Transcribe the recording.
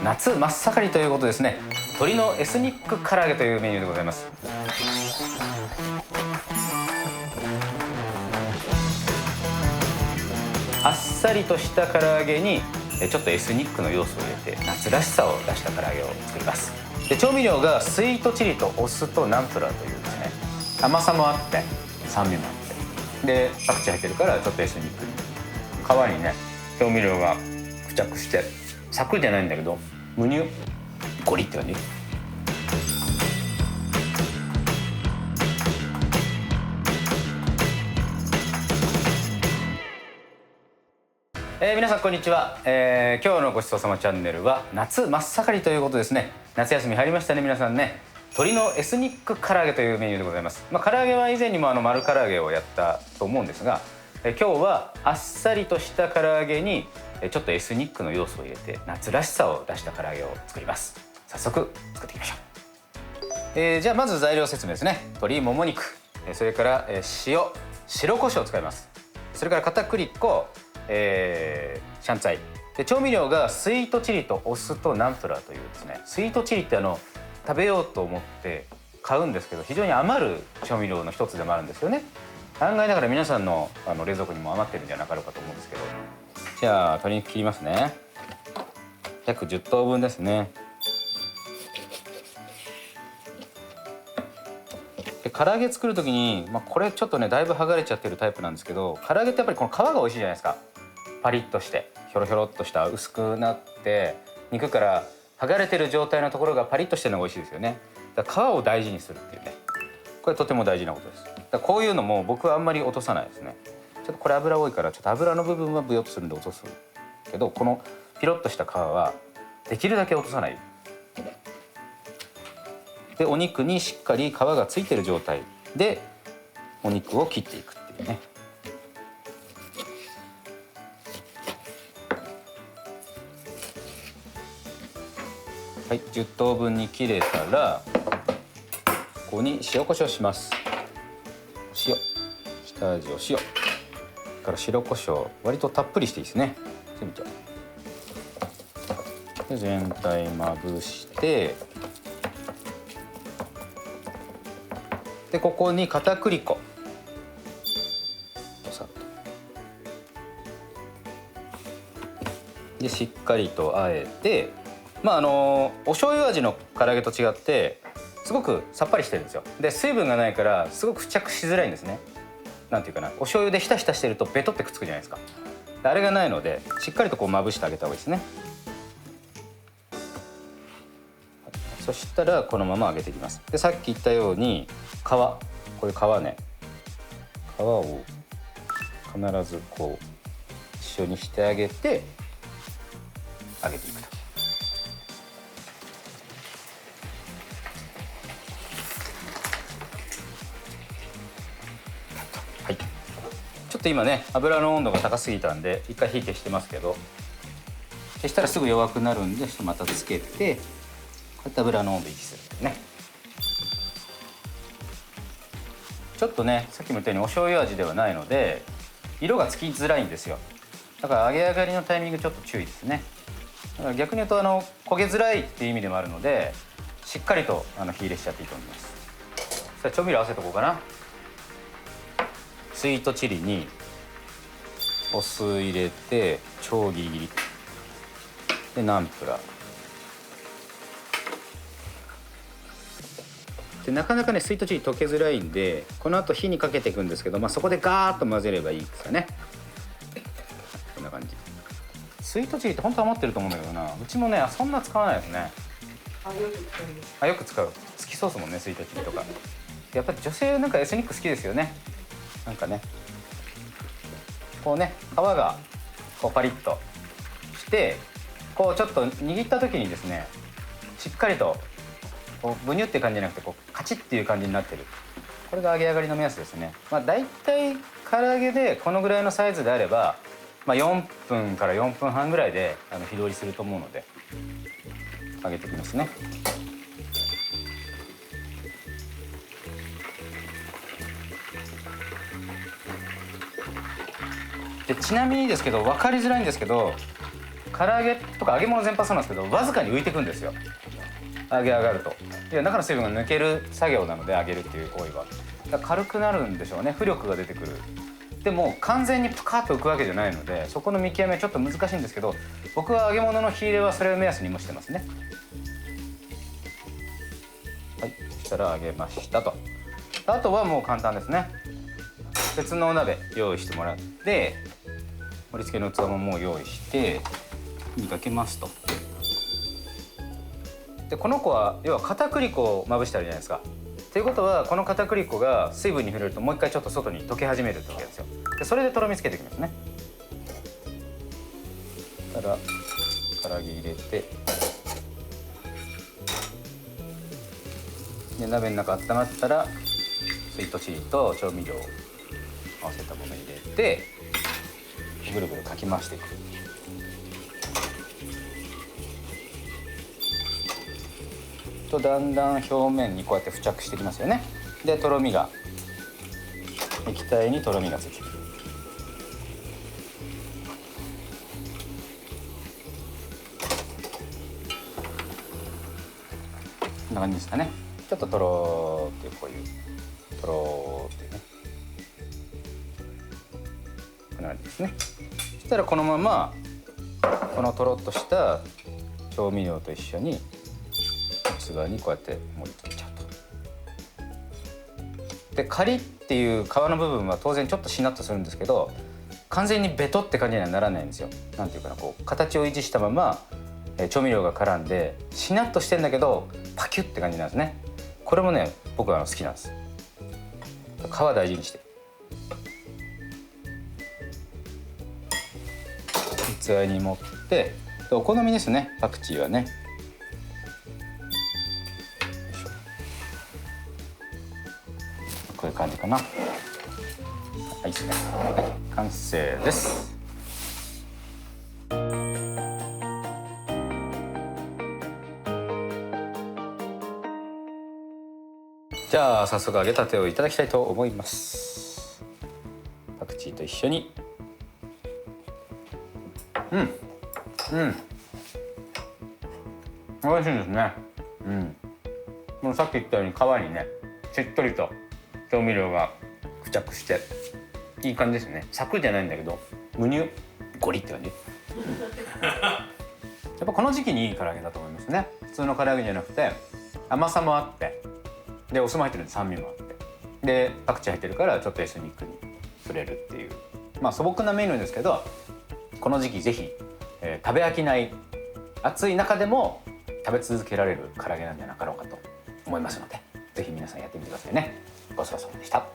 夏真っ盛りということですね。鶏のエスニック唐揚げというメニューでございます。あっさりとした唐揚げにちょっとエスニックの要素を入れて夏らしさを出した唐揚げを作ります。で調味料がスイートチリとお酢とナンプラーというですね、甘さもあって酸味もあってでパクチー入ってるからちょっとエスニックに皮にね調味料が付着してサクッじゃないんだけどむにゅゴリって感じ。皆さんこんにちは、今日のごちそうさまチャンネルは夏真っ盛りということですね。夏休み入りましたね皆さんね。鶏のエスニック唐揚げというメニューでございます。唐揚げは以前にも丸唐揚げをやったと思うんですが、今日はあっさりとした唐揚げにちょっとエスニックの要素を入れて夏らしさを出した唐揚げを作ります。早速作っていきましょう。じゃあまず材料説明ですね。鶏もも肉、それから塩、白胡椒を使います。それから片栗粉、シャンツァイで調味料がスイートチリとお酢とナンプラーというですね。スイートチリって食べようと思って買うんですけど非常に余る調味料の一つでもあるんですよね。案外だから皆さんの冷蔵庫にも余ってるんじゃなかろうかと思うんですけど、じゃあ鶏肉切りますね。約10等分ですね。で唐揚げ作る時に、これちょっとねだいぶ剥がれちゃってるタイプなんですけど、唐揚げってやっぱりこの皮が美味しいじゃないですか。パリッとしてひょろひょろっとした薄くなって肉から剥がれてる状態のところがパリッとしてるのが美味しいですよね。だから皮を大事にするっていうね、これとても大事なことです。だからこういうのも僕はあんまり落とさないですね。ちょっとこれ油多いからちょっと油の部分はブヨっとするんで落とすけど、このピロッとした皮はできるだけ落とさないで、お肉にしっかり皮がついてる状態でお肉を切っていくっていうね。はい、10等分に切れたらここに塩コショウします。塩、下味お塩から白胡椒割とたっぷりしていいですね。で全体まぶしてでここに片栗粉でしっかりとあえて、お醤油味の唐揚げと違ってすごくさっぱりしてるんですよ。で水分がないからすごく付着しづらいんですね。なんていうかな、お醤油でひたひたしてるとベトってくっつくじゃないですか。あれがないのでしっかりとこうまぶしてあげた方がいいですね。そしたらこのまま揚げていきます。でさっき言ったようにこういう皮ね、皮を必ずこう一緒にしてあげて揚げていくと。はい、ちょっと今ね油の温度が高すぎたんで一回火消してますけど、そしたらすぐ弱くなるんでちょっとまたつけてこうやって油の温度維持するんでね。ちょっとねさっきも言ったようにお醤油味ではないので色がつきづらいんですよ。だから揚げ上がりのタイミングちょっと注意ですね。だから逆に言うと焦げづらいっていう意味でもあるのでしっかりと火入れしちゃっていいと思います。さあ調味料合わせとこうかな。スイートチリにお酢入れて超ギリギリでナンプラーで、なかなかねスイートチリ溶けづらいんでこの後火にかけていくんですけど、そこでガーッと混ぜればいいですかね。こんな感じ。スイートチリって本当余ってると思うんだけどな、うちもねそんな使わないですね。よく使う。好きそうですもんねスイートチリとか。やっぱり女性なんかエスニック好きですよね。なんかねこうね皮がこうパリッとしてこうちょっと握った時にですねしっかりとこうブニュって感じじゃなくてこうカチッっていう感じになってる。これが揚げ上がりの目安ですね。だいたい唐揚げでこのぐらいのサイズであれば、4分から4分半ぐらいで火通りすると思うので揚げていきますね。でちなみにですけど分かりづらいんですけど唐揚げとかか揚げ物全般そうなんですけど、わずかに浮いてくんですよ、揚げ上がると。いや、中の水分が抜ける作業なので、揚げるっていう行為はだから軽くなるんでしょうね。浮力が出てくる。でも完全にプカッと浮くわけじゃないので、そこの見極めはちょっと難しいんですけど、僕は揚げ物の火入れはそれを目安にもしてますね。はい、そしたら揚げましたと。あとはもう簡単ですね。別のお鍋用意してもらって、盛り付けの器ももう用意して火にかけますと。でこの子は要は片栗粉をまぶしてあるじゃないですか。ということはこの片栗粉が水分に触れるともう一回ちょっと外に溶け始めるってわけですよ。でそれでとろみつけていきますね。そしたら唐揚げ入れて、で鍋の中温まったらスイートチリと調味料を合わせたもの入れてぐるぐるかき回していく。とだんだん表面にこうやって付着してきますよね。でとろみが、液体にとろみがついてくる。こんな感じですかね。ちょっととろーっていう、こういうとろーっていうね、こんな感じですね。そしたらこのままこのとろっとした調味料と一緒に器にこうやって盛り付けちゃうと。でカリっていう皮の部分は当然ちょっとしなっとするんですけど、完全にベトって感じにはならないんですよ。なんていうかな、こう形を維持したまま調味料が絡んでしなっとしてんだけどパキュって感じなんですね。これもね、僕は好きなんです。皮大事にして器に盛って、お好みですね。パクチーはね、こういう感じかな。はい、ですね。はい、完成です。じゃあ早速揚げたてをいただきたいと思います。パクチーと一緒に。美味しいですね。もうさっき言ったように皮にね、しっとりと調味料が付着していい感じですね。サクじゃないんだけどむにゅゴリって感じ。やっぱこの時期にいい唐揚げだと思いますね。普通の唐揚げじゃなくて甘さもあって、でお酢も入ってるんで酸味もあって、でパクチー入ってるからちょっとエスニックに触れるっていう、まあ素朴なメニューですけど、この時期ぜひ、食べ飽きない暑い中でも食べ続けられる唐揚げなんじゃなかろうかと思いますので、ぜひ皆さんやってみてくださいね。ごちそうさまでした。